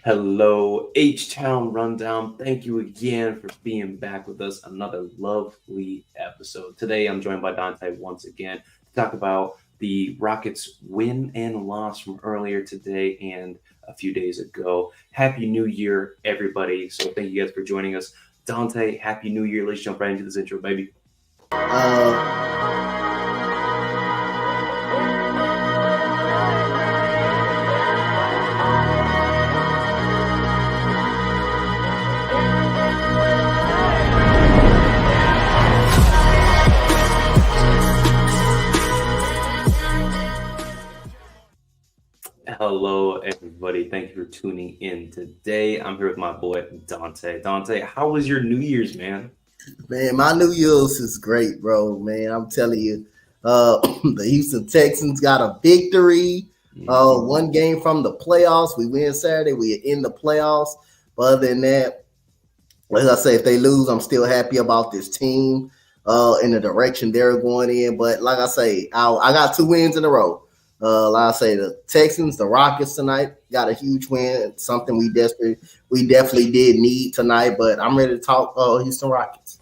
Hello, H-Town Rundown. Thank you again for being back with us. Another lovely episode. Today, I'm joined by Dante once again to talk about the Rockets' win and loss from earlier today and a few days ago. Happy New Year, everybody. So thank you guys for joining us. Dante, Happy New Year. Let's jump right into this intro, baby. Hello, everybody. Thank you for tuning in today. I'm here with my boy, Dante. Dante, how was your New Year's, man? Man, my New Year's is great, bro. Man, I'm telling you, the Houston Texans got a victory. One game from the playoffs. We win Saturday. We are in the playoffs. But other than that, as I say, if they lose, I'm still happy about this team in the direction they're going in. But like I say, I got 2 wins in a row. Like I say, the Texans, the Rockets tonight got a huge win. Something we definitely did need tonight. But I'm ready to talk Houston Rockets.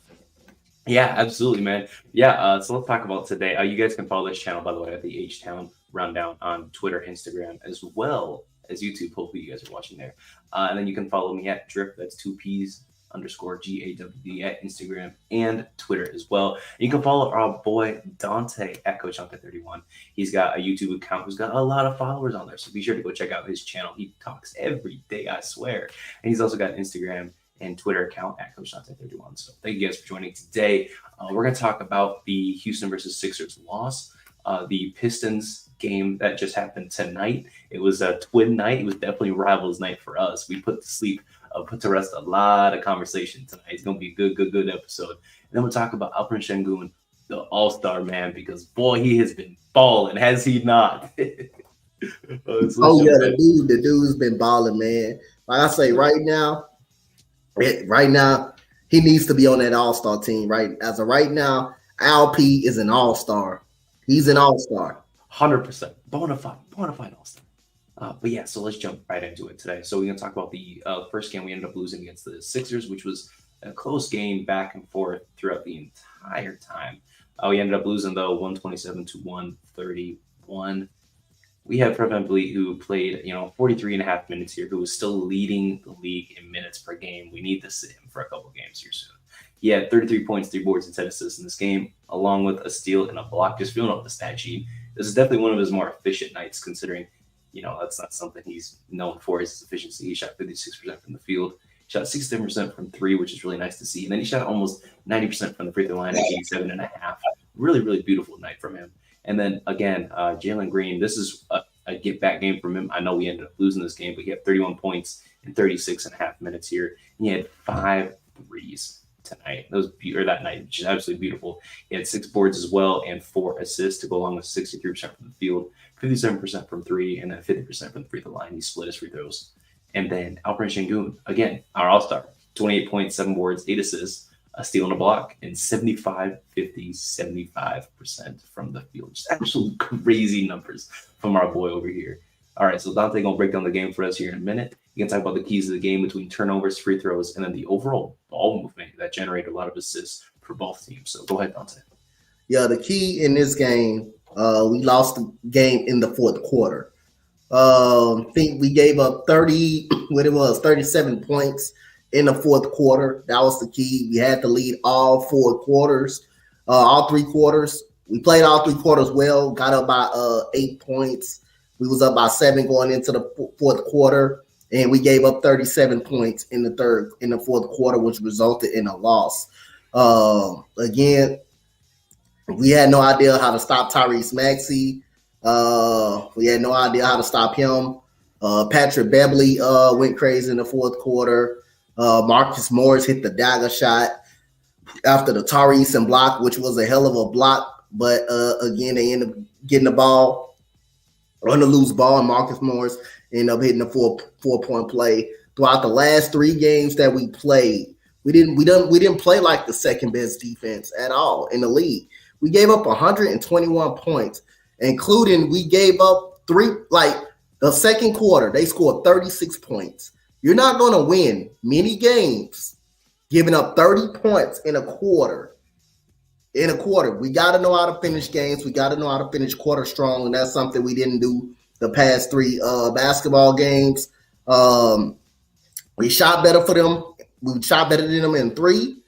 Yeah, absolutely, man. Yeah, so let's talk about today. You guys can follow this channel, by the way, at the H-Town Rundown on Twitter, Instagram, as well as YouTube. Hopefully, you guys are watching there. And then you can follow me at Drip. That's 2Ps _ GAWD at Instagram and Twitter as well. You can follow our boy Dante at Coach Dante 31. He's got a YouTube account who's got a lot of followers on there, so be sure to go check out his channel. He talks every day, I swear. And he's also got an Instagram and Twitter account at Coach Dante 31. So thank you guys for joining today. We're going to talk about the Houston versus Sixers loss, the Pistons game that just happened tonight. It was a twin night. It was definitely rivals night for us. We put to rest a lot of conversation tonight. It's going to be a good episode. And then we'll talk about Alperen Sengun, the all-star man, because boy, he has been balling, has he not? The dude's been balling, man. Like I say, right now, he needs to be on that all-star team. Right as of right now, LP is an all-star. He's an all-star. 100%. Bona fide all-star. But yeah, so let's jump right into it today. So we're going to talk about the first game we ended up losing against the Sixers, which was a close game back and forth throughout the entire time. We ended up losing, though, 127-131. We had Fred VanVleet, who played, 43 and a half minutes here, who was still leading the league in minutes per game. We need to sit him for a couple games here soon. He had 33 points, 3 boards, and 10 assists in this game, along with a steal and a block. Just filling up the stat sheet. This is definitely one of his more efficient nights, considering that's not something he's known for, his efficiency. He shot 56% from the field. He shot 67% from 3, which is really nice to see. And then he shot almost 90% from the free throw line at 87.5. Really, really beautiful night from him. And then, again, Jalen Green, this is a get-back game from him. I know we ended up losing this game, but he had 31 points in 36.5 minutes here. He had 5 threes tonight. That night, which is absolutely beautiful. He had 6 boards as well and 4 assists to go along with 63% from the field, 57% from 3, and then 50% from the free throw line. He split his free throws. And then Alperen Sengun, again, our all-star, 28 points, 7 boards, 8 assists, a steal and a block, and 75% from the field. Just absolute crazy numbers from our boy over here. All right, so Dante going to break down the game for us here in a minute. You can talk about the keys of the game between turnovers, free throws, and then the overall ball movement that generated a lot of assists for both teams. So go ahead, Dante. Yeah, the key in this game, we lost the game in the fourth quarter. I think we gave up 37 points in the fourth quarter. That was the key. We had to lead all 4 quarters, all 3 quarters. We played all 3 quarters well, got up by 8 points. We was up by 7 going into the fourth quarter, and we gave up 37 points in the fourth quarter, which resulted in a loss. Again, we had no idea how to stop Tyrese Maxey. We had no idea how to stop him. Patrick Beverley went crazy in the fourth quarter. Marcus Morris hit the dagger shot after the Tyrese and block, which was a hell of a block. But again, they ended up getting the ball on the loose ball, and Marcus Morris ended up hitting a 4-point play. Throughout the last 3 games that we played, we didn't play like the second best defense at all in the league. We gave up 121 points, including we gave up 3. Like the second quarter, they scored 36 points. You're not going to win many games giving up 30 points in a quarter. We got to know how to finish games. We got to know how to finish quarter strong, and that's something we didn't do the past 3 basketball games. We shot better for them. We shot better than them in 3.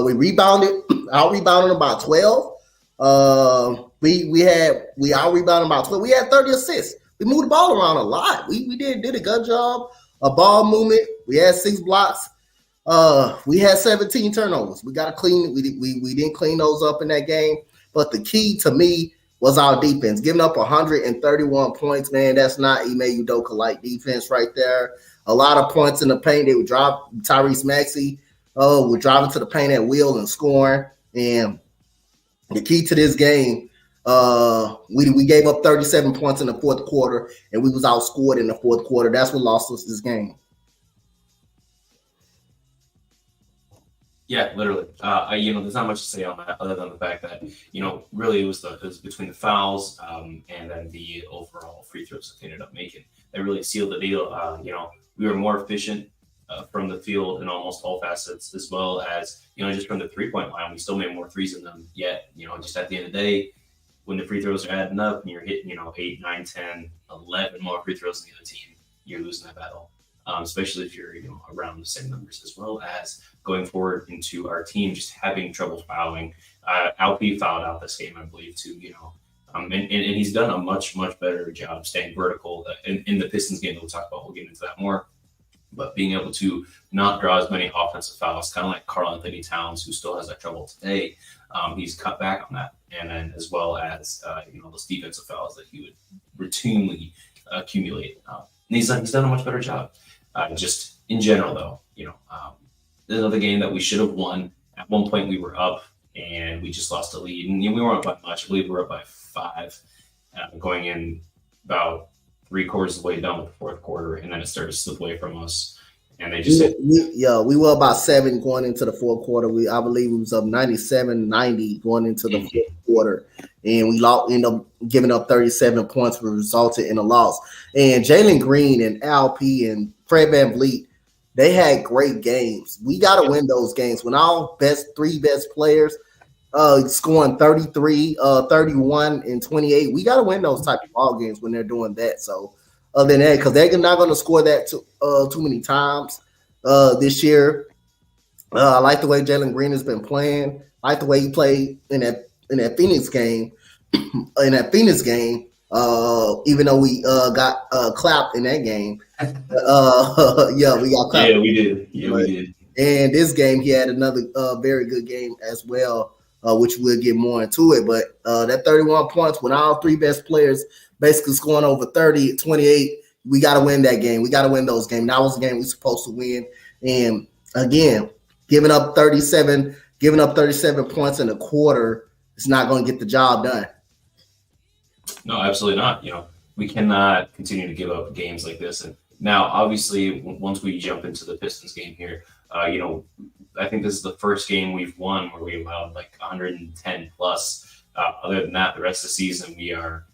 We rebounded. Out rebounded about 12. We out rebounded about 12. We had 30 assists. We moved the ball around a lot. We did a good job. A ball movement. We had 6 blocks. We had 17 turnovers. We got to clean. We didn't clean those up in that game. But the key to me was our defense. Giving up 131 points, man. That's not Ime Udoka-like defense right there. A lot of points in the paint. They would drop Tyrese Maxey. We're driving to the paint at will and scoring. And the key to this game, we gave up 37 points in the fourth quarter, and we was outscored in the fourth quarter. That's what lost us this game. Yeah, literally. There's not much to say on that other than the fact that, really it was between the fouls and then the overall free throws that they ended up making. They really sealed the deal. We were more efficient from the field in almost all facets, as well as, just from the 3-point line. We still made more threes than them, yet, just at the end of the day, when the free throws are adding up and you're hitting, 8, 9, 10, 11 more free throws than the other team, you're losing that battle. Especially if you're around the same numbers, as well as going forward into our team just having trouble fouling. Alpe fouled out this game, I believe, too. And he's done a much better job staying vertical in the Pistons game that we'll talk about. We'll get into that more. But being able to not draw as many offensive fouls, kind of like Karl Anthony Towns, who still has that trouble today, he's cut back on that. And then as well as those defensive fouls that he would routinely accumulate. And he's done a much better job. Just in general, though, another game that we should have won. At one point, we were up, and we just lost the lead. And we weren't up by much. I believe we were up by 5, going in about 3/4 of the way done with the fourth quarter, and then it started to slip away from us. And they just we were about 7 going into the fourth quarter. I believe we was up 97-90 going into the fourth quarter, and we ended up giving up 37 points, which resulted in a loss. And Jalen Green and Alpe and Fred VanVleet, they had great games. We got to win those games. When our 3 best players scoring 33, 31, and 28, we got to win those type of ball games when they're doing that. So other than that, because they're not going to score that too many times this year. I like the way Jalen Green has been playing. I like the way he played in that Phoenix game. Even though we got clapped in that game. We got clapped. Yeah, we did. We did. And this game, he had another very good game as well, which we'll get more into it. But that 31 points, when our 3 best players basically scoring over 30, 28, we got to win that game. We got to win those games. That was the game we're supposed to win. And again, giving up 37 points in a quarter is not going to get the job done. No, absolutely not. We cannot continue to give up games like this. And now, obviously, once we jump into the Pistons game here, I think this is the first game we've won where we allowed like 110 plus. Other than that, the rest of the season we are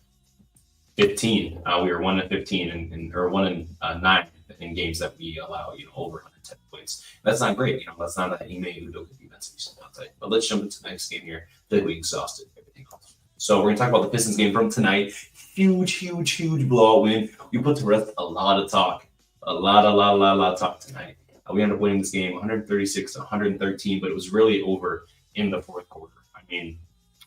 15. We were 1-15 or 1-9 in games that we allow over 110 points. That's not great. That's not that Ime Udoka defense. But let's jump into the next game here. I feel like we exhausted everything else. So we're gonna talk about the Pistons game from tonight. Huge blowout win. We put to rest a lot of talk. A lot of talk tonight. We ended up winning this game 136-113, but it was really over in the fourth quarter. I mean,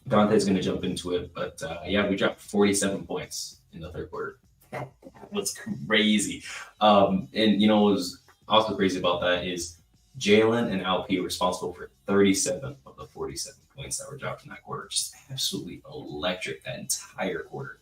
Dante's going to jump into it, but we dropped 47 points in the third quarter. That was crazy. And what was also crazy about that is Jalen and Alpe were responsible for 37 of the 47 points that were dropped in that quarter. Just absolutely electric that entire quarter.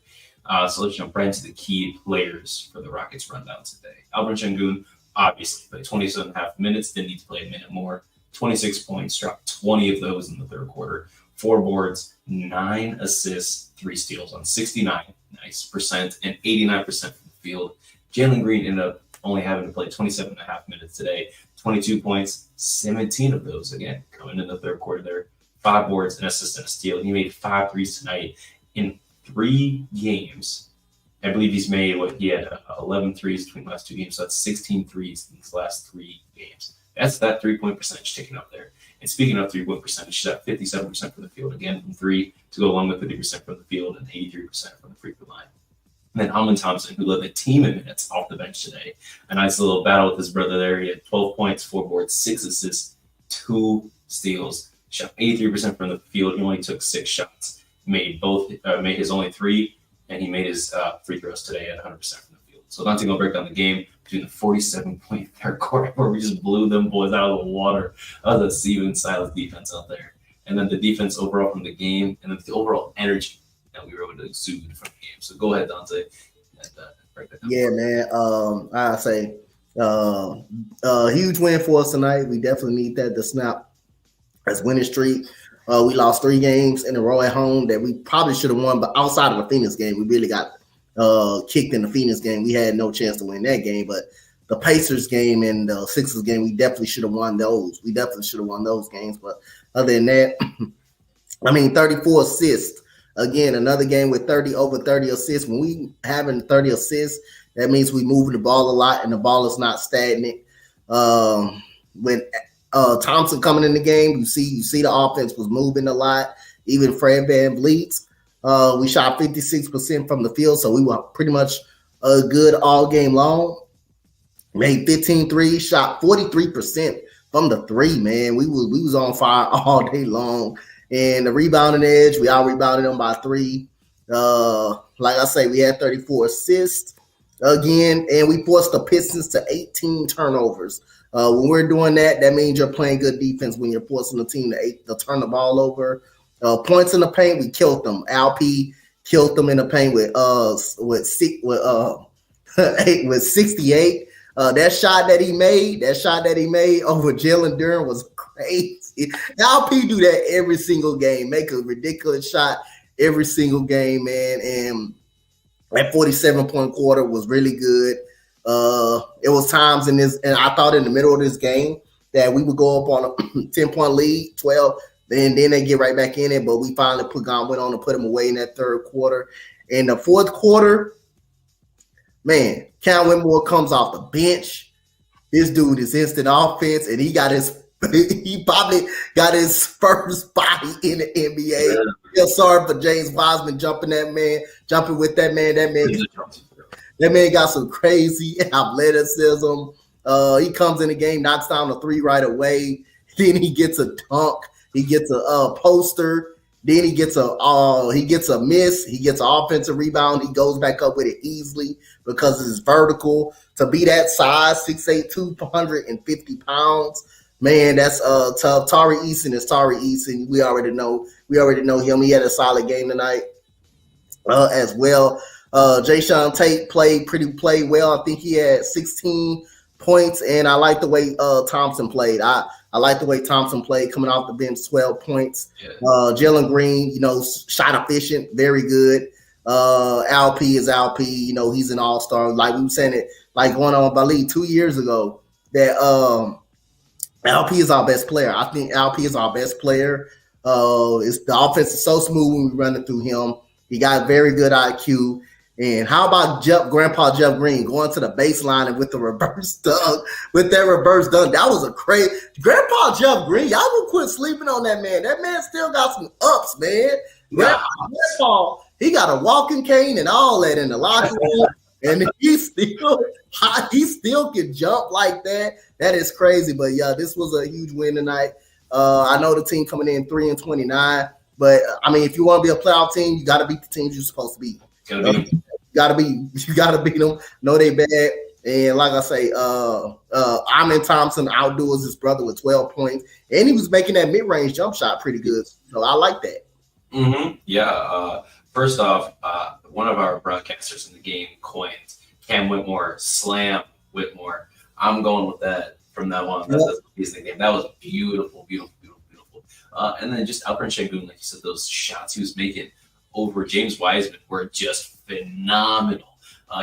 So let's jump right into the key players for the Rockets rundown today. Alperen Sengun, obviously, played 27.5 minutes, didn't need to play a minute more. 26 points, dropped 20 of those in the third quarter. 4 boards, 9 assists, 3 steals on 69% and 89% from the field. Jalen Green ended up only having to play 27.5 minutes today. 22 points, 17 of those, again, coming in the third quarter there. 5 boards, an assist, and a steal. He made 5 threes tonight in 3 games. I believe he's made he had 11 threes between the last 2 games, so that's 16 threes in these last 3 games. That's that 3-point percentage ticking up there. And speaking of 3-point percentage, he's at 57% from the field, again from 3 to go along with 50% from the field and 83% from the free throw line. And then Amen Thompson, who led the team in minutes off the bench today. A nice little battle with his brother there. He had 12 points, 4 boards, 6 assists, 2 steals. Shot 83% from the field. He only took 6 shots. Made his only 3, and he made his free throws today at 100% from the field. So Dante will break down the game between the 47-point third quarter where we just blew them boys out of the water. That was a Steven Silas defense out there. And then the defense overall from the game, and then the overall energy that we were able to exude from the game. So go ahead, Dante. Break that down. Yeah, man. I say huge win for us tonight. We definitely need that to snap as winning streak. We lost 3 games in a row at home that we probably should have won, but outside of the Phoenix game, we really got kicked in the Phoenix game. We had no chance to win that game, but the Pacers game and the Sixers game, we definitely should have won those. We definitely should have won those games, but other than that, 34 assists. Again, another game with over 30 assists. When we having 30 assists, that means we moving the ball a lot and the ball is not stagnant. When Thompson coming in the game, you see the offense was moving a lot. Even Fred VanVleet, we shot 56% from the field, so we were pretty much good all game long. Made 15 threes, shot 43% from the 3, man. We was on fire all day long. And the rebounding edge, we out rebounded them by 3. Like I say, we had 34 assists again, and we forced the Pistons to 18 turnovers. When we're doing that, that means you're playing good defense when you're forcing the team to turn the ball over. Points in the paint, we killed them. Alp killed them in the paint with 68. That shot that he made over Jalen Duren was crazy. Alp do that every single game, make a ridiculous shot every single game, man. And that 47-point quarter was really good. It was times in this, and I thought in the middle of this game that we would go up on a 10-point lead, 12, then they get right back in it. But we finally went on to put them away in that third quarter. In the fourth quarter, man, Cam Whitmore comes off the bench. This dude is instant offense, and he probably got his first body in the NBA. Yeah. Feel sorry for James Wiseman jumping with that man. That man got some crazy athleticism. He comes in the game, knocks down a 3 right away. Then he gets a dunk. He gets a poster. Then he gets a miss. He gets an offensive rebound. He goes back up with it easily because it's vertical. To be that size, 6'8", 250 pounds, man, that's tough. Tari Eason is Tari Eason. We already know him. He had a solid game tonight as well. Jayshawn Tate played well. I think he had 16 points, and I like the way Thompson played. I like the way Thompson played coming off the bench, 12 points. Yeah. Jalen Green, shot efficient, very good. Alp is Alp. He's an all-star. Like we were saying it, like going on Bali 2 years ago, that Alp is our best player. I think Alp is our best player. The offense is so smooth when we run it through him. He got very good IQ. And how about Grandpa Jeff Green going to the baseline and with the reverse dunk? With that reverse dunk, that was a crazy. Grandpa Jeff Green, y'all will quit sleeping on that man. That man still got some ups, man. Grandpa, he got a walking cane and all that in the locker room, and he still can jump like that. That is crazy. But yeah, this was a huge win tonight. I know the team coming in 3-29, but I mean, if you want to be a playoff team, you got to beat the teams you're supposed to beat. You gotta beat them. No, they bad. And like I say, Amen Thompson outdoors his brother with 12 points, and he was making that mid-range jump shot pretty good. So I like that. Mm-hmm. Yeah. First off, one of our broadcasters in the game coined Cam Whitmore slam Whitmore. I'm going with that from that one. That's the game. That was beautiful. And then just Alperen Sengun, like you said, those shots he was making over James Wiseman were just phenomenal.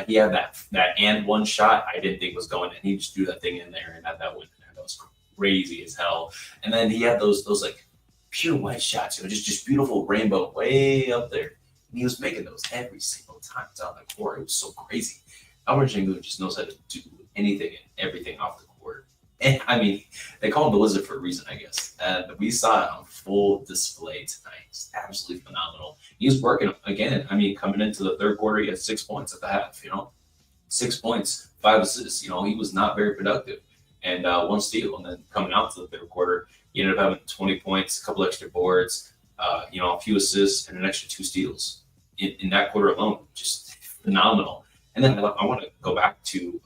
He had that and one shot I didn't think was going, and he just threw that thing in there and had that win there. That was crazy as hell. And then he had those like pure white shots, just beautiful rainbow way up there. And he was making those every single time down the court. It was so crazy. Alperen Sengun just knows how to do anything and everything off the court. And I mean, they call him the Wizard for a reason, I guess. And we saw it on full display tonight. It's absolutely phenomenal. He was working again. I mean, coming into the third quarter, he had 6 points at the half, 6 points, 5 assists. He was not very productive. And 1 steal. And then coming out to the third quarter, he ended up having 20 points, a couple extra boards, a few assists, and an extra 2 steals in that quarter alone. Just phenomenal. And then I want to go back to,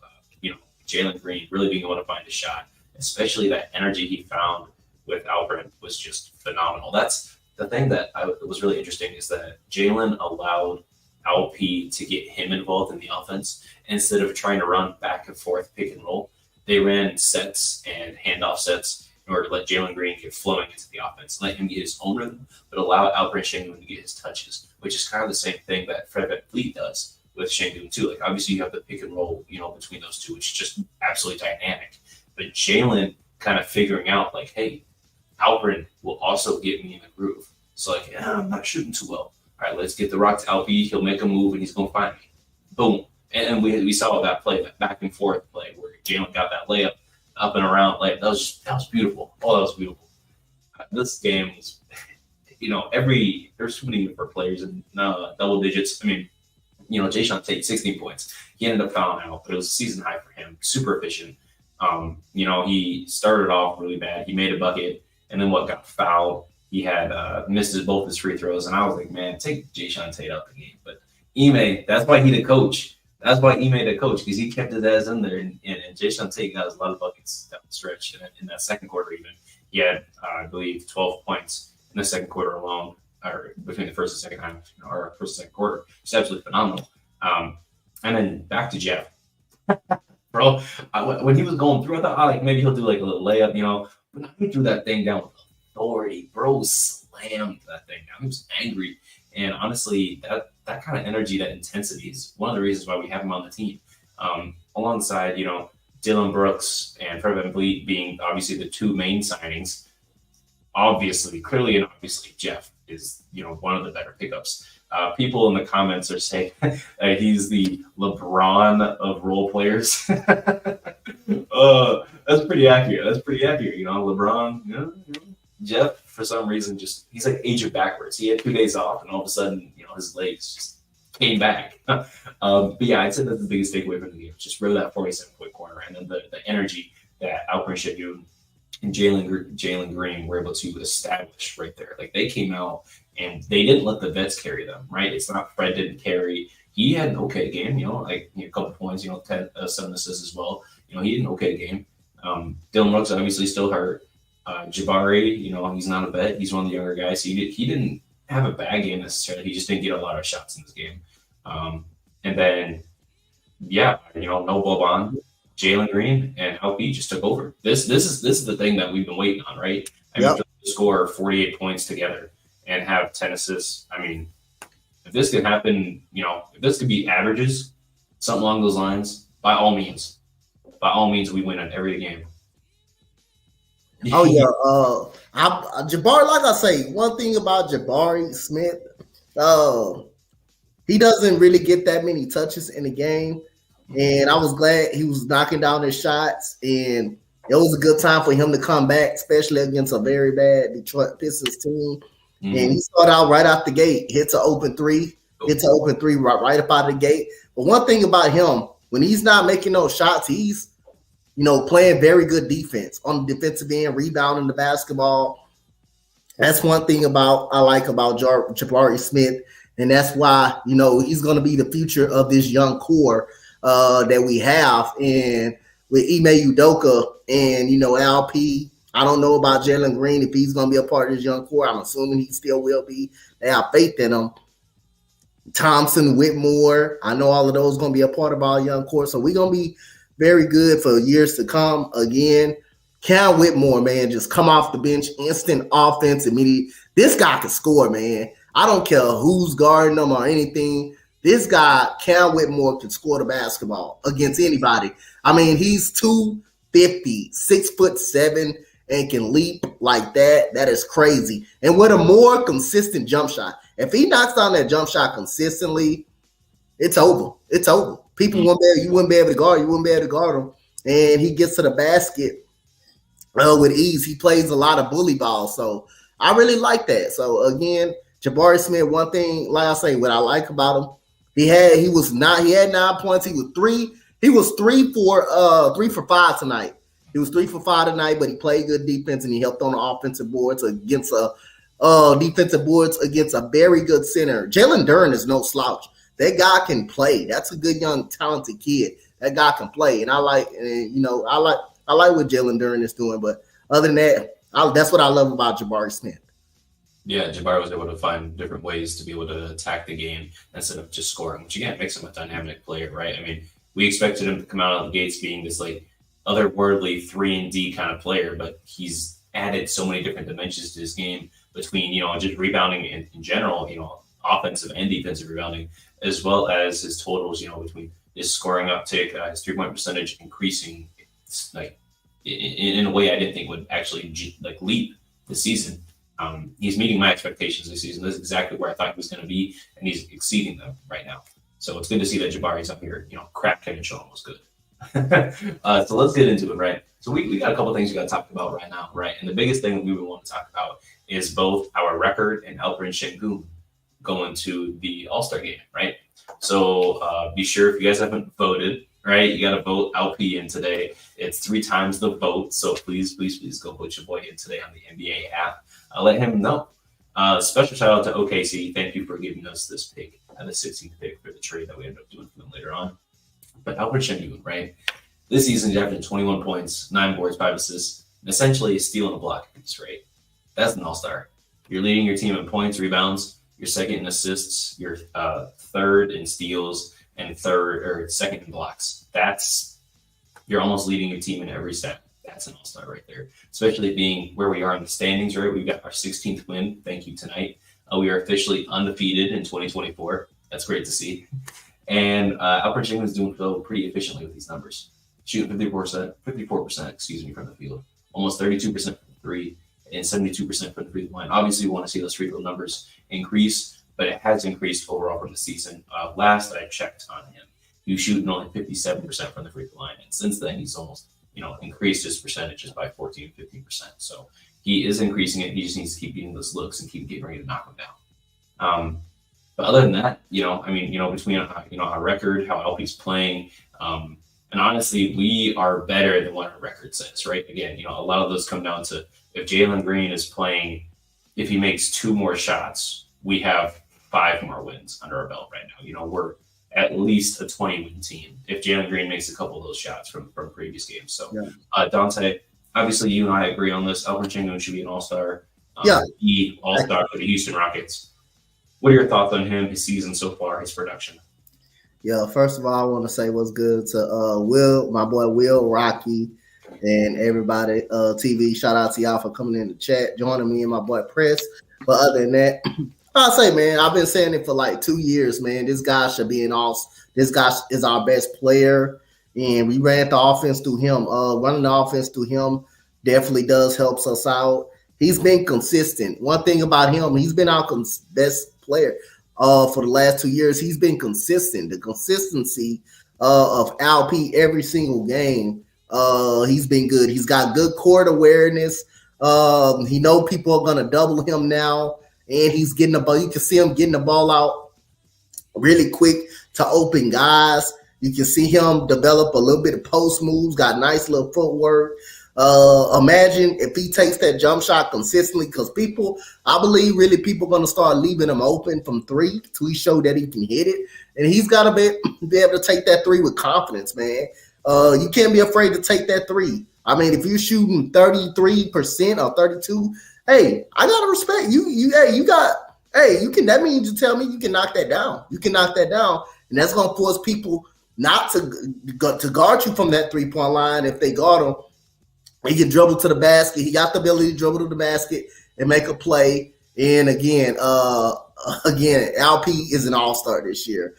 Jalen Green really being able to find a shot, especially that energy he found with Alperen was just phenomenal. That's the thing that was really interesting is that Jalen allowed LP to get him involved in the offense instead of trying to run back and forth, pick and roll. They ran sets and handoff sets in order to let Jalen Green get flowing into the offense, let him get his own rhythm, but allow Alperen Sengun to get his touches, which is kind of the same thing that Fred VanVleet does with Sengun too. Like obviously you have the pick and roll, between those two, which is just absolutely dynamic. But Jalen kind of figuring out like, hey, Alperen will also get me in the groove. So like, I'm not shooting too well. All right, let's get the rock to LP. He'll make a move and he's going to find me. Boom. And we saw that play, that back and forth play where Jalen got that layup up and around. Like that was beautiful. Oh, that was beautiful. This game was, there's too many for players in double digits. I mean, Jayshawn Tate, 16 points. He ended up fouling out, but it was a season high for him. Super efficient. He started off really bad. He made a bucket, and then got fouled. He had missed both his free throws, and I was like, man, take Jayshawn Tate out the game. But Ime, that's why he the coach. That's why Ime the coach, because he kept his ass in there, and Jayshawn Tate got a lot of buckets down the stretch. And in that second quarter, even he had, I believe, 12 points in the second quarter alone, or between the first and second half, or first and second quarter. It's absolutely phenomenal. And then back to Jeff. Bro, when he was going through, I thought, maybe he'll do like a little layup, but he threw that thing down with authority. Bro slammed that thing down. He was angry. And honestly, that kind of energy, that intensity is one of the reasons why we have him on the team. Alongside, Dylan Brooks and Fred VanVleet being obviously the 2 main signings. Clearly and obviously, Jeff is, one of the better pickups. People in the comments are saying that he's the LeBron of role players. That's pretty accurate. LeBron, Jeff, for some reason, he's like aging backwards. He had 2 days off, and all of a sudden, his legs just came back. But yeah, I'd say that's the biggest takeaway from the game. Just really that 47-point corner, and then the energy that Alperen Sengun and Jalen Green were able to establish right there. Like they came out and they didn't let the vets carry them, right? It's not Fred didn't carry. He had an okay game, a couple points, 10, 7 assists as well. He had an okay game. Dylan Brooks obviously still hurt. Jabari, he's not a vet. He's one of the younger guys. He didn't have a bad game necessarily. He just didn't get a lot of shots in this game. And then, no Boban. Jalen Green and LP just took over. This is the thing that we've been waiting on, right? To score 48 points together and have 10 assists. I mean, if this can happen, if this could be averages, something along those lines, by all means, we win at every game. Oh yeah, Jabari. Like I say, one thing about Jabari Smith, he doesn't really get that many touches in the game. And I was glad he was knocking down his shots, and it was a good time for him to come back, especially against a very bad Detroit Pistons team. Mm-hmm. And he started out right out the gate, hits an open three right up out of the gate. But one thing about him, when he's not making those shots, he's playing very good defense on the defensive end, rebounding the basketball. That's one thing I like about Jabari Smith, and that's why he's going to be the future of this young core that we have. And with Ime Udoka and LP, I don't know about Jalen Green if he's going to be a part of this young core. I'm assuming he still will be. They have faith in him. Thompson, Whitmore, I know all of those going to be a part of our young core. So we're going to be very good for years to come. Again, Cam Whitmore, man, just come off the bench, instant offense immediately. This guy can score, man. I don't care who's guarding him or anything. This guy, Cam Whitmore, can score the basketball against anybody. I mean, he's 250, 6'7", and can leap like that. That is crazy. And with a more consistent jump shot. If he knocks down that jump shot consistently, it's over. It's over. You wouldn't be able to guard. You wouldn't be able to guard him. And he gets to the basket with ease. He plays a lot of bully ball. So I really like that. So again, Jabari Smith, one thing, like I say, what I like about him, he had 9 points. He was 3 for 5 tonight. He was 3 for 5 tonight, but he played good defense and he helped on the offensive boards against a very good center. Jalen Duren is no slouch. That guy can play. That's a good young talented kid. That guy can play, and I like what Jalen Duren is doing. But other than that, that's what I love about Jabari Smith. Yeah, Jabari was able to find different ways to be able to attack the game instead of just scoring, which again makes him a dynamic player, right? I mean, we expected him to come out of the gates being this like otherworldly 3-and-D kind of player, but he's added so many different dimensions to his game between, just rebounding in general, offensive and defensive rebounding, as well as his totals, between his scoring uptick, his 3-point percentage increasing, like in a way I didn't think would actually leap this season. He's meeting my expectations this season. This is exactly where I thought he was going to be, and he's exceeding them right now. So it's good to see that Jabari's up here, cracked him and showing was good. So let's get into it, right? So we got a couple things we got to talk about right now, right? And the biggest thing that we would want to talk about is both our record and ALPEREN SENGUN going to the All-Star game, right? So be sure if you guys haven't voted, right? You got to vote LP in today. It's 3 times the vote. So please go vote your boy in today on the NBA app. Let him know. Special shout out to OKC. Thank you for giving us this pick, the 16th pick for the trade that we ended up doing for them later on. But ALPEREN SENGUN, right? This season, he's averaging 21 points, 9 boards, 5 assists, and essentially a steal and a block piece, right? That's an all-star. You're leading your team in points, rebounds, you're second in assists, you're third in steals, and second in blocks. You're almost leading your team in every step. That's an all-star right there, especially being where we are in the standings, right? We've got our 16th win. Thank you tonight. We are officially undefeated in 2024. That's great to see. And ALPEREN SENGUN is doing so pretty efficiently with these numbers. Shooting 54%, from the field. Almost 32% from 3 and 72% from the free throw line. Obviously, we want to see those free throw numbers increase, but it has increased overall from the season. Last I checked on him, he was shooting only 57% from the free throw line. And since then, he's almost, increased his percentages by 14, 15%. So he is increasing it. He just needs to keep getting those looks and keep getting ready to knock them down. But other than that, between, our record, how LP's playing, and honestly, we are better than what our record says, right? Again, a lot of those come down to if Jalen Green is playing, if he makes 2 more shots, we have 5 more wins under our belt right now. We're at least a 20-win team if Jalen Green makes a couple of those shots from previous games. So, yeah. Dante, obviously you and I agree on this. ALPEREN SENGUN should be an all-star. All-star for the Houston Rockets. What are your thoughts on him, his season so far, his production? Yeah, first of all, I want to say what's good to Will, my boy Will, Rocky, and everybody. TV, shout out to y'all for coming in the chat, joining me and my boy Press. But other than that, I'll say, man, I've been saying it for like 2 years, man. This guy should be this guy is our best player, and we ran the offense through him. Running the offense through him definitely helps us out. He's been consistent. One thing about him, he's been our best player for the last 2 years. He's been consistent. The consistency of LP every single game, he's been good. He's got good court awareness. He know people are going to double him now, and he's getting the ball. You can see him getting the ball out really quick to open guys. You can see him develop a little bit of post moves, got nice little footwork. Imagine if he takes that jump shot consistently, because I believe really people are going to start leaving him open from 3 till he show that he can hit it. And he's got to be able to take that 3 with confidence, man. You can't be afraid to take that 3. I mean, if you're shooting 33% or 32%, hey, I got to respect you. That means you tell me you can knock that down. You can knock that down. And that's going to force people not to guard you from that 3-point line. If they guard him, he can dribble to the basket. He got the ability to dribble to the basket and make a play. And again, LP is an all-star this year.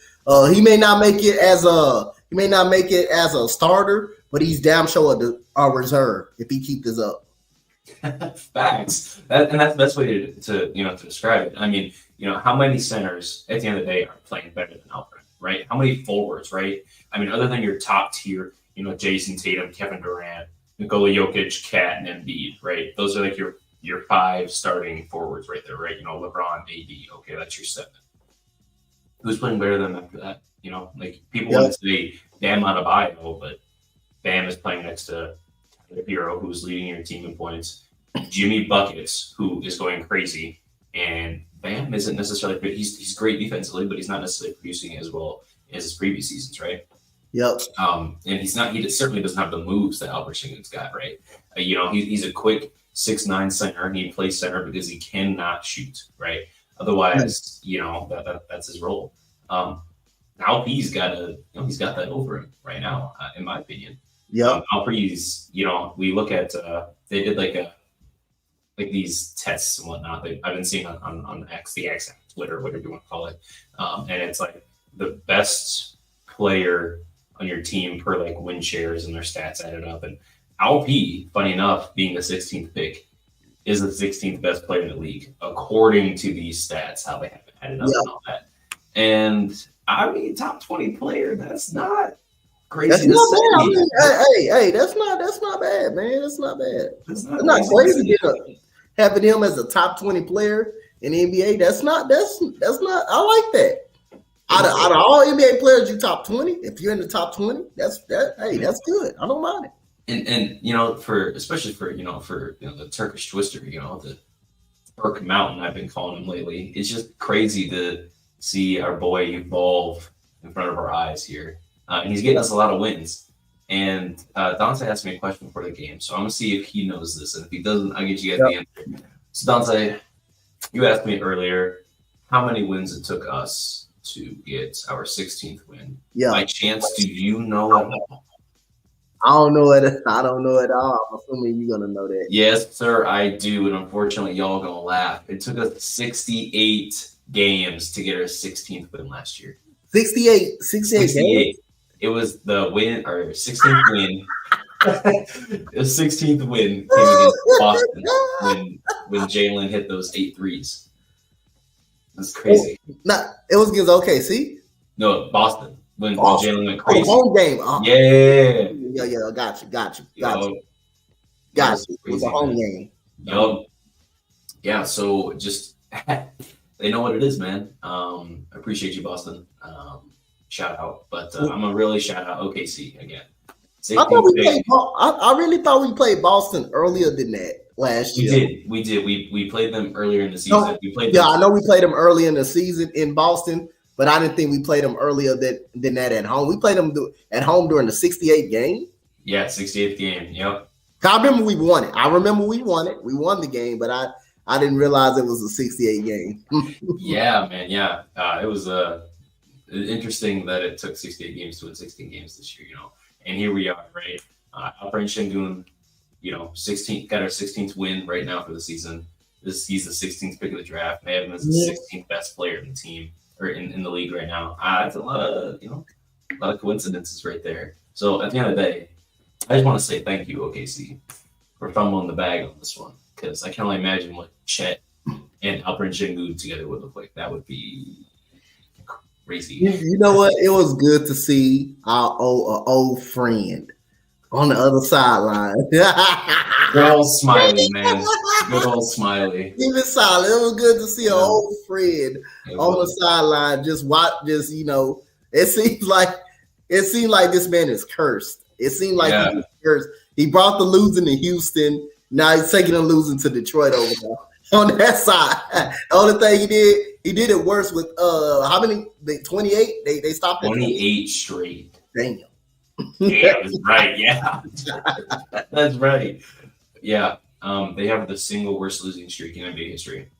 He may not make it as a starter, but he's damn sure a reserve if he keeps this up. Facts. And that's the best way to describe it. I mean, how many centers at the end of the day are playing better than Alperen, right? How many forwards, right? I mean, other than your top tier, Jason Tatum, Kevin Durant, Nikola Jokic, Kat, and Embiid, right? Those are like your 5 starting forwards right there, right? LeBron, AD, okay, that's your 7. Who's playing better than them after that? Like people want to say Bam Adebayo, but Bam is playing next to Hero, who's leading your team in points. Jimmy Buckets, who is going crazy, and Bam isn't necessarily. He's great defensively, but he's not necessarily producing as well as his previous seasons, right? Yep. And he's not. He certainly doesn't have the moves that Alperen Sengun's got, right? He's a quick 6'9" center, and he plays center because he cannot shoot, right? Otherwise, that's his role. Alpe's got he's got that over him right now, in my opinion. Yeah. Alpe's, we look at they did like these tests and whatnot. I've been seeing on X, the X, Twitter, whatever you want to call it, and it's like the best player on your team per like win shares and their stats added up. And Alpe, funny enough, being the 16th pick, is the 16th best player in the league according to these stats, how they have it added up and all that. And I mean, top 20 player, that's not crazy. That's not bad. I mean, hey, that's not bad, man. That's not bad. It's not crazy having him as a top 20 player in the NBA. That's not. I like that. Out of all NBA players, you top 20. If you're in the top 20, that's good. I don't mind it. And especially for the Turkish twister, the Turk Mountain, I've been calling him lately. It's just crazy to see our boy evolve in front of our eyes here. And he's getting us a lot of wins. And Dante asked me a question before the game, so I'm going to see if he knows this. And if he doesn't, I'll get you guys the answer. So Dante, you asked me earlier how many wins it took us to get our 16th win. Yeah. By chance, do you know at all? I don't know it at all. I'm assuming you're going to know that. Yes, sir, I do. And unfortunately, y'all going to laugh. It took us 68 games to get our 16th win last year. 68 games? It was the win, or 16th win. The 16th win came against Boston when Jalen hit those 8 threes. That's crazy. It was against OKC? No, Boston. When Jalen went crazy. Home game. Yeah. Yeah, got you. It was a home game. Yup. Yeah, so just they know what it is, man. I appreciate you, Boston. Shout out. But I'm going to really shout out OKC again. I really thought we played Boston earlier than that last year. We did. We played them earlier in the season. I know we played them early in the season in Boston, but I didn't think we played them earlier than that at home. We played them at home during the 68th game. Yeah, 68th game. Yep. I remember we won it. We won the game, but I didn't realize it was a 68 game. Yeah, man. Yeah. It was interesting that it took 68 games to win 16 games this year, And here we are, right? Alperen Sengun, 16th, got our 16th win right now for the season. He's the 16th pick of the draft. They have him as the 16th best player in the team or in the league right now. That's a lot of coincidences right there. So at the end of the day, I just want to say thank you, OKC, for fumbling the bag on this one, because I can only imagine what Chet and Alperen Sengun together would look like. That would be crazy. You know what? It was good to see our old friend on the other sideline. Good old Smiley, man. Good old Smiley. Even solid. It was good to see an old friend on the sideline. It seemed like this man is cursed. It seemed like he was cursed. He brought the losing to Houston. Now he's taking the losing to Detroit over there on that side. The only thing he did it worse with how many? 28. They stopped 28 straight. Damn. Yeah, that's right. Yeah, that's right. Yeah, they have the single worst losing streak in NBA history.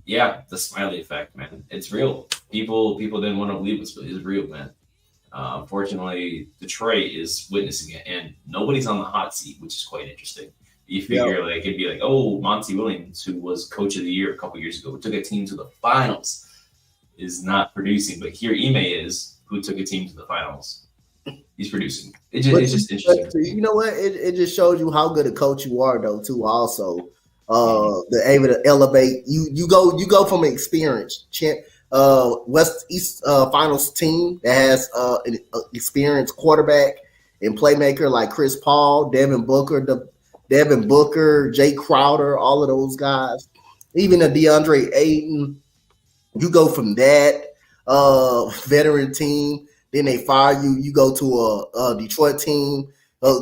Yeah, the Smiley effect, man. It's real. People didn't want to believe it, but it's real, man. Unfortunately, Detroit is witnessing it, and nobody's on the hot seat, which is quite interesting. You figure it'd be like, Monty Williams, who was coach of the year a couple years ago, who took a team to the finals, is not producing. But here Ime is, who took a team to the finals. He's producing. It's just interesting. You know what? It just shows you how good a coach you are, though, too, also. they're able to elevate. You go from an experienced West East Finals team that has an experienced quarterback and playmaker like Chris Paul, Devin Booker, Jay Crowder, all of those guys, even a DeAndre Ayton. You go from that veteran team, then they fire you. You go to a Detroit team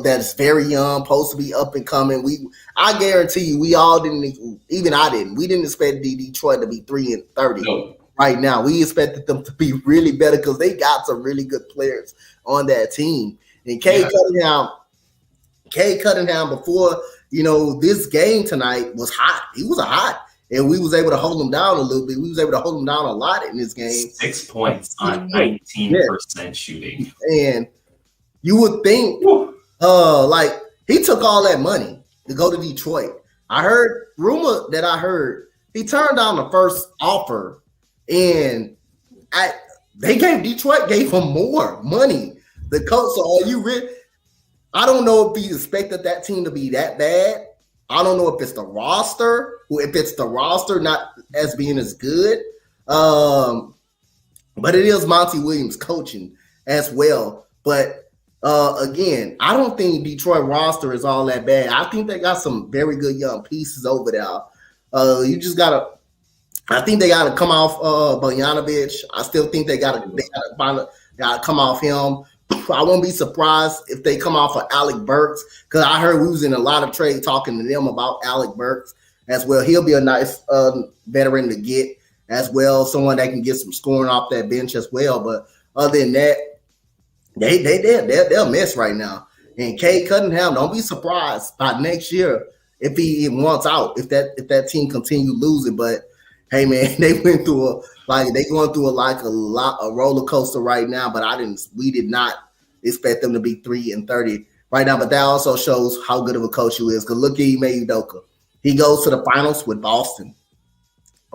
that's very young, supposed to be up and coming. I guarantee you, we all didn't. Even I didn't. We didn't expect Detroit to be 3-30 No. right now. We expected them to be really better because they got some really good players on that team. And Cade Cunningham before this game tonight was hot. He was hot. And we was able to hold him down a little bit. We was able to hold him down a lot in this game. 6 points on 19% shooting. And you would think, like, he took all that money to go to Detroit. I heard he turned down the first offer, and Detroit gave him more money. The coach, so I don't know if he expected that team to be that bad. I don't know if it's the roster, not as being as good. But it is Monty Williams coaching as well. But again, I don't think Detroit roster is all that bad. I think they got some very good young pieces over there. I think they gotta come off Bogdanovich. I still think they gotta come off him. I won't be surprised if they come off of Alec Burks, because I heard we was in a lot of trade talking to them about Alec Burks as well. He'll be a nice veteran to get as well, someone that can get some scoring off that bench as well. But other than that, they're a mess right now. And Cade Cunningham, don't be surprised by next year if he wants out, if that team continue losing. But hey, man, they went through a roller coaster right now. But we did not expect them to be 3-30 right now. But that also shows how good of a coach he is. Because look at Ime Udoka. He goes to the finals with Boston.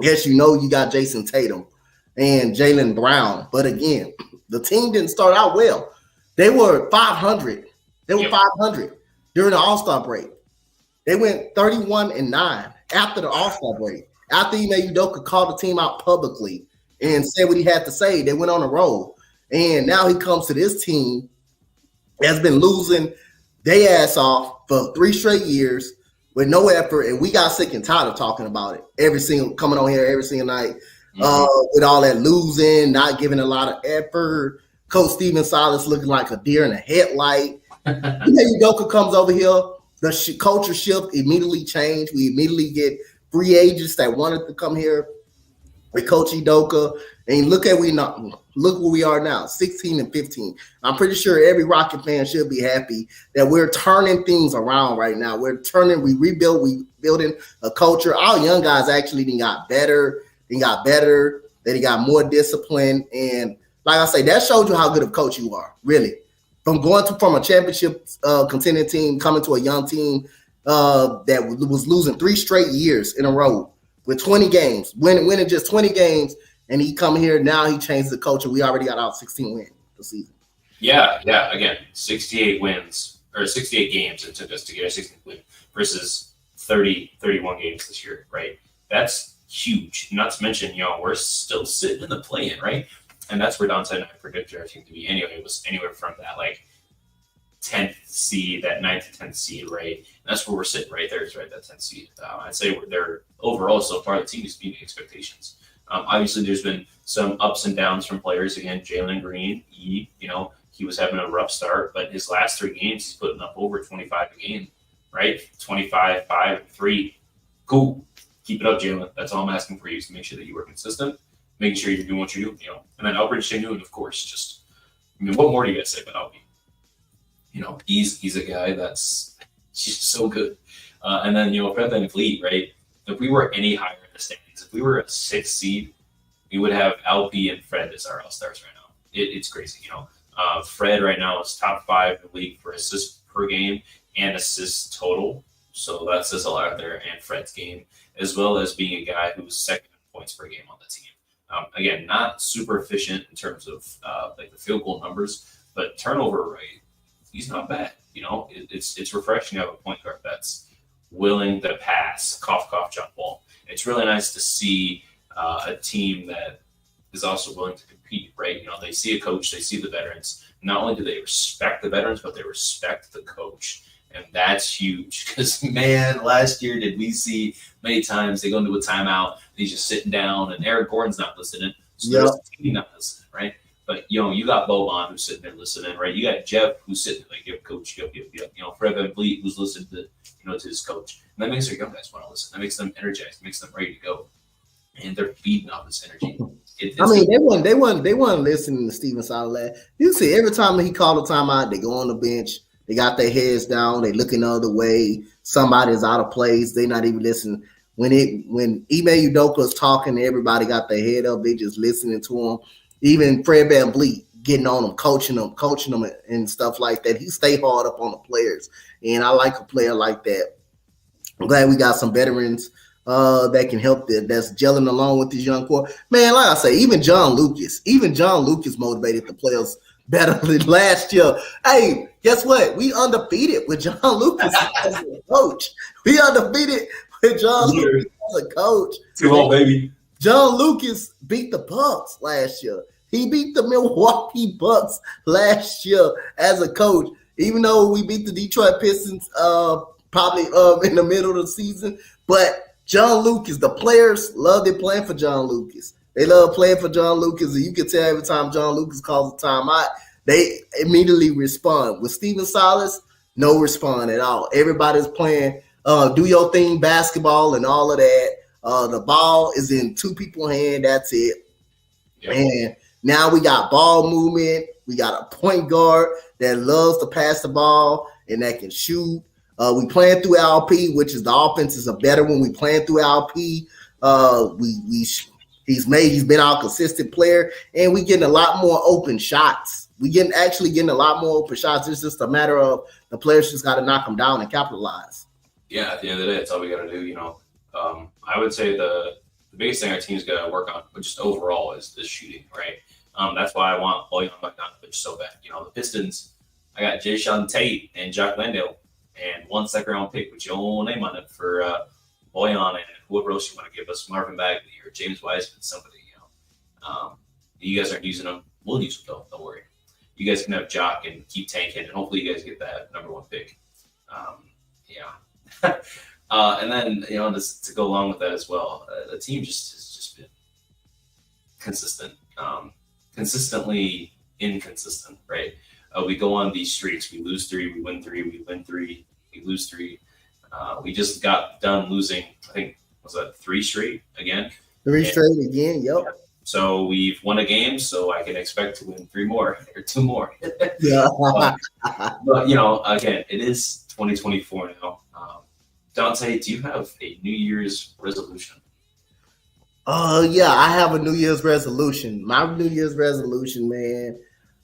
Yes, you got Jason Tatum and Jaylen Brown. But again, the team didn't start out well. They were 500. They were 500 during the All-Star break. They went 31-9 after the All-Star break. After Ime Udoka called the team out publicly and said what he had to say, they went on a roll. And now he comes to this team that's been losing their ass off for 3 straight years with no effort. And we got sick and tired of talking about it. Coming on here every single night with all that losing, not giving a lot of effort. Coach Steven Silas looking like a deer in a headlight. Udoka comes over here. The culture shift immediately changed. We immediately get free agents that wanted to come here with Coach Udoka. And look where we are now, 16-15. I'm pretty sure every Rocket fan should be happy that we're turning things around right now. We building a culture. Our young guys actually got better. They got more discipline. And like I say, that shows you how good of a coach you are, really. From a championship contending team coming to a young team that was losing 3 straight years in a row with 20 games, winning just 20 games, and he come here now. He changed the culture. We already got out 16 wins the season. Yeah. Again, 68 wins or 68 games it took us to get our 16th win versus 31 games this year, right? That's huge. Not to mention, we're still sitting in the play-in, right? And that's where Dante and I predicted our team to be anyway. It was anywhere from that 10th seed, that 9th to 10th seed, right? And that's where we're sitting right there, is right, that 10th seed. I'd say they're overall so far the team is beating expectations. Obviously, there's been some ups and downs from players. Again, Jalen Green, he was having a rough start, but his last 3 games, he's putting up over 25 a game, right? 25, 5, 3. Cool. Keep it up, Jalen. That's all I'm asking for you is to make sure that you are consistent, making sure you're doing what you do, And then Alperen Sengun, of course, what more do you guys say about Alperen? He's a guy that's just so good. And then, Fred VanVleet, right? If we were any higher in the standings, if we were a 6th seed, we would have Alpi and Fred as our All-Stars right now. It's crazy, Fred right now is top 5 in the league for assists per game and assists total. So that says a lot out there. And Fred's game, as well as being a guy who's 2nd in points per game on the team. Again, not super efficient in terms of the field goal numbers, but turnover rate, he's not bad. It's refreshing to have a point guard that's willing to pass, cough, cough, jump ball. It's really nice to see a team that is also willing to compete, right? You know, they see a coach, they see the veterans. Not only do they respect the veterans, but they respect the coach. And that's huge because, man, last year did we see many times they go into a timeout, and he's just sitting down, and Eric Gordon's not listening. So there's the team not listening, right? But, you know, you got Boban who's sitting there listening, right? You got Jeff who's sitting like, yep, coach, yep. You know, Fred VanVleet who's listening to, you know, to his coach. And that makes their young guys want to listen. That makes them energized, makes them ready to go. And they're feeding off this energy. They weren't listening to Steven Silas. You see, every time he called a timeout, they go on the bench. They got their heads down. They looking the other way. Somebody's out of place. They not even listening. When Ime Udoka is talking, everybody got their head up. They just listening to him. Even Fred VanVleet getting on them, coaching them, and stuff like that. He stay hard up on the players, and I like a player like that. I'm glad we got some veterans that can help that's gelling along with this young core. Man, like I say, even John Lucas motivated the players better than last year. Hey, guess what? We undefeated with John Lucas as a coach. We undefeated with John Lucas as a coach. Come on, baby. John Lucas beat the Bucks last year. He beat the Milwaukee Bucks last year as a coach. Even though we beat the Detroit Pistons probably in the middle of the season. But John Lucas, the players loved it playing for John Lucas. They love playing for John Lucas, and you can tell every time John Lucas calls a timeout, they immediately respond. With Steven Silas, no respond at all. Everybody's playing do your thing basketball and all of that. The ball is in two people's hand. That's it. Yep. And now we got ball movement. We got a point guard that loves to pass the ball and that can shoot. We playing through LP, which is the offense is a better when we playing through LP. He's been our consistent player, and we getting a lot more open shots. We getting a lot more open shots. It's just a matter of the players just got to knock them down and capitalize. Yeah, at the end of the day, that's all we got to do. You know, I would say the biggest thing our team's got to work on, but just overall, is shooting. Right. That's why I want Bojan Bogdanovic so bad. You know, the Pistons. I got Jason Tate and Jack Landale, and 1 second-round pick with your own name on it for Bojan and whoever else you want to give us, Marvin Bagley or James Wiseman, somebody. You know, you guys aren't using them. We'll use them though. Don't worry. You guys can have Jock and keep tanking, and hopefully you guys get that number 1 pick. Yeah. And then, you know, to go along with that as well, the team has just been consistent, consistently inconsistent, right? We go on these streaks. We lose 3, we win 3, we win 3, we lose 3. We just got done losing, I think, was that 3 straight again? 3 straight again, yep. Yeah. So we've won a game, so I can expect to win 3 more or 2 more. Yeah. But, you know, again, it is 2024 now. Dante, do you have a New Year's resolution? Yeah, I have a New Year's resolution. My New Year's resolution, man,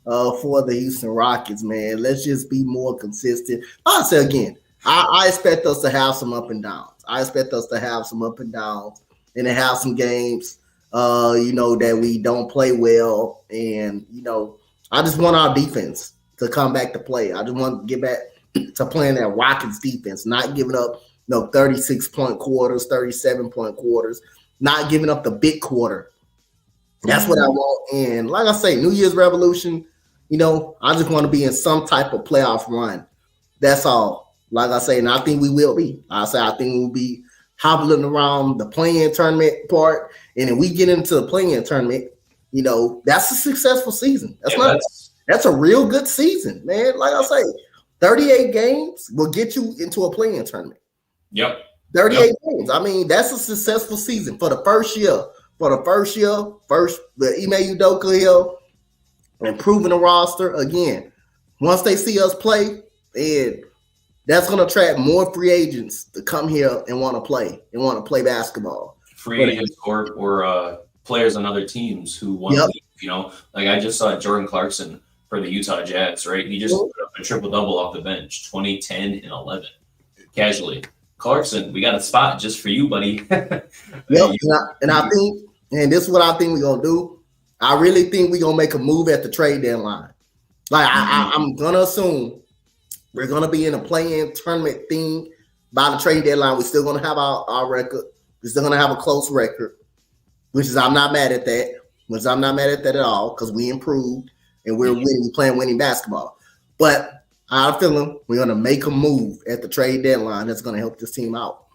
for the Houston Rockets, man, let's just be more consistent. I'll say again, I expect us to have some up and downs. I expect us to have some up and downs and to have some games, you know, that we don't play well. And, you know, I just want our defense to come back to play. I just want to get back to playing that Rockets defense, not giving up, 36-point quarters, 37-point quarters, not giving up the big quarter. That's what I want. And like I say, New Year's revolution, you know, I just want to be in some type of playoff run. That's all. Like I say, and I think we will be. I think we'll be hobbling around the play-in tournament part. And if we get into the play-in tournament, you know, that's a successful season. That's a real good season, man. Like I say, 38 games will get you into a play-in tournament. Yep. 38 games. I mean, that's a successful season for the first year. The Ime Udoka here, improving the roster again. Once they see us play, and that's going to attract more free agents to come here and want to play basketball. Free agents or players on other teams who want to leave, you know. Like I just saw Jordan Clarkson for the Utah Jazz, right? He just put up a triple-double off the bench, 20, 10, and 11, casually. Clarkson, we got a spot just for you, buddy. Yep, and I think, and this is what I think we're going to do. I really think we're going to make a move at the trade deadline. Like, I'm going to assume we're going to be in a play-in tournament thing by the trade deadline, we're still going to have our record. We're still going to have a close record, which is I'm not mad at that. Which I'm not mad at that at all because we improved and we're winning, playing winning basketball. But I have a feeling we're going to make a move at the trade deadline that's going to help this team out.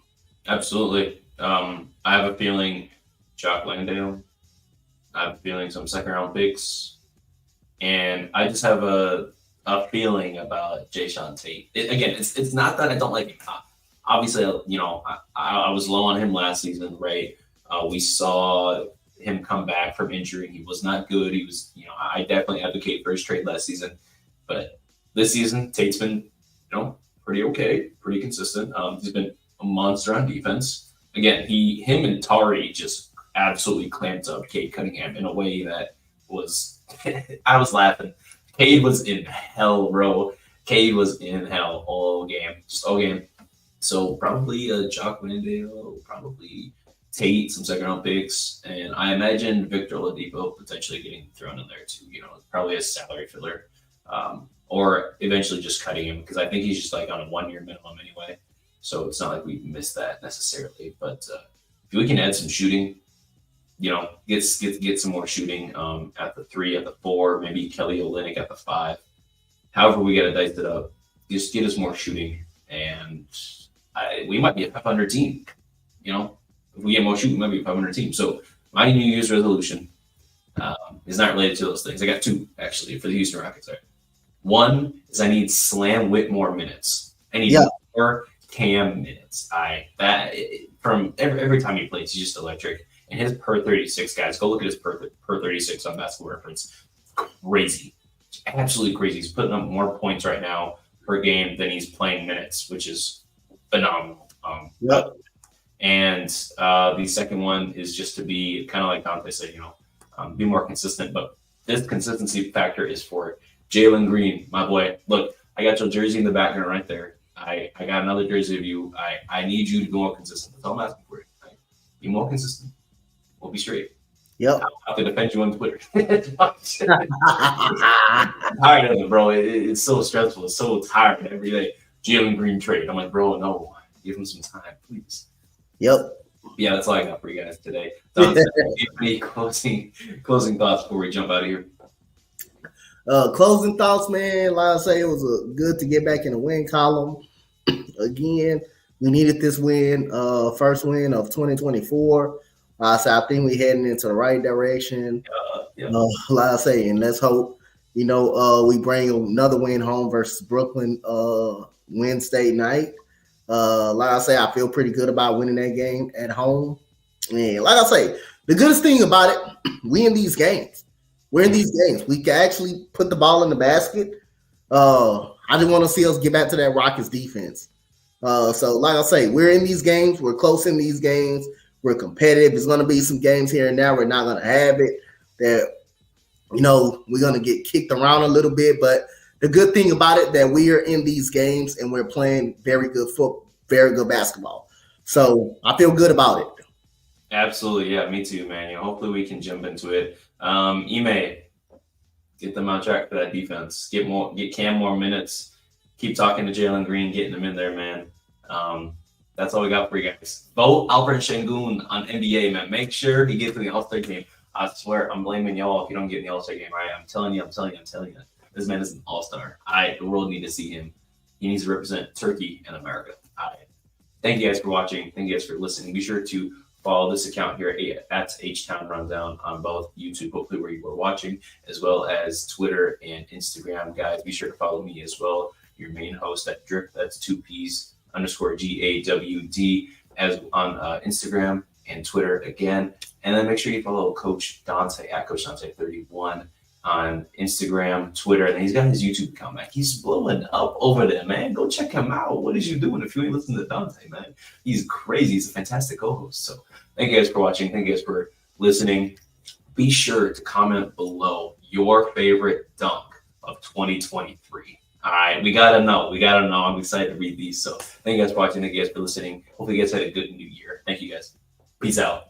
Absolutely. I have a feeling Jock Landale. I have a feeling some second-round picks. And I just have a feeling about Jae'Sean Tate. It's not that I don't like him. Obviously, I was low on him last season, right? We saw him come back from injury. He was not good. He was, I definitely advocate for his trade last season. But this season, Tate's been, pretty okay, pretty consistent. He's been a monster on defense. Again, him and Tari just absolutely clamped up Cade Cunningham in a way that was, I was laughing. Cade was in hell, bro. Cade was in hell all game, just all game. So probably Jock Landale, probably Tate, some second-round picks, and I imagine Victor Oladipo potentially getting thrown in there too. Probably a salary filler, or eventually just cutting him because I think he's just like on a 1-year minimum anyway. So it's not like we missed that necessarily. But if we can add some shooting, get some more shooting at the 3, at the 4, maybe Kelly Olynyk at the 5. However, we got to dice it up. Just get us more shooting, and we might be a 500 team. If we get more shooting, we might be a 500 team. So my New Year's resolution is not related to those things. I got 2 actually for the Houston Rockets. Right? 1 is I need Slam Whitmore minutes. I need more Cam minutes. From every time he plays, he's just electric. And his per 36, guys, go look at his per 36 on Basketball Reference. Crazy. It's absolutely crazy. He's putting up more points right now per game than he's playing minutes, which is phenomenal. And the second one is just to be kind of like Dante said, be more consistent. But this consistency factor is for Jalen Green, my boy. Look, I got your jersey in the background right there. I got another jersey of you. I need you to be more consistent. That's all I'm asking for. Be more consistent. We'll be straight. Yep. I'll have to defend you on Twitter. I'm tired of it, bro. It's so stressful. It's so tired every day. Jalen Green trade. I'm like, bro, no. Give him some time, please. Yep. Yeah, that's all I got for you guys today. Don, any closing thoughts before we jump out of here? Closing thoughts, man. Like I say, it was good to get back in the win column again. We needed this win, first win of 2024. So I think we're heading into the right direction. Like I say, and let's hope, we bring another win home versus Brooklyn Wednesday night. Like I say, I feel pretty good about winning that game at home. And like I say, the goodest thing about it, we in these games. We're in these games. We can actually put the ball in the basket. I just want to see us get back to that Rockets defense. So like I say, we're in these games. We're close in these games. We're competitive. There's going to be some games here and there we're not going to have it. That, we're going to get kicked around a little bit. But the good thing about it that we are in these games and we're playing very good football, very good basketball. So I feel good about it. Absolutely. Yeah, me too, man. Hopefully we can jump into it. Ime, get them on track for that defense. Get Cam more minutes. Keep talking to Jalen Green, getting him in there, man. That's all we got for you guys. Vote Alperen Sengun on NBA, man. Make sure he gets to the All-Star game. I swear, I'm blaming y'all if you don't get in the All-Star game. All right, I'm telling you. This man is an All-Star. The world needs to see him. He needs to represent Turkey and America. All right. Thank you guys for watching. Thank you guys for listening. Be sure to follow this account here at H-TownRundown on both YouTube, hopefully where you were watching, as well as Twitter and Instagram. Guys, be sure to follow me as well. Your main host at Drip, that's 2Ps_GAWD, as on Instagram and Twitter again. And then make sure you follow Coach Dante at Coach Dante31 on Instagram, Twitter, and he's got his YouTube account back. He's blowing up over there, man. Go check him out. What is you doing if you ain't listening to Dante, man? He's crazy. He's a fantastic co-host. So thank you guys for watching. Thank you guys for listening. Be sure to comment below your favorite dunk of 2023. All right, we gotta know. I'm excited to read these. So thank you guys for watching. Thank you guys for listening. Hopefully you guys had a good new year. Thank you guys. Peace out.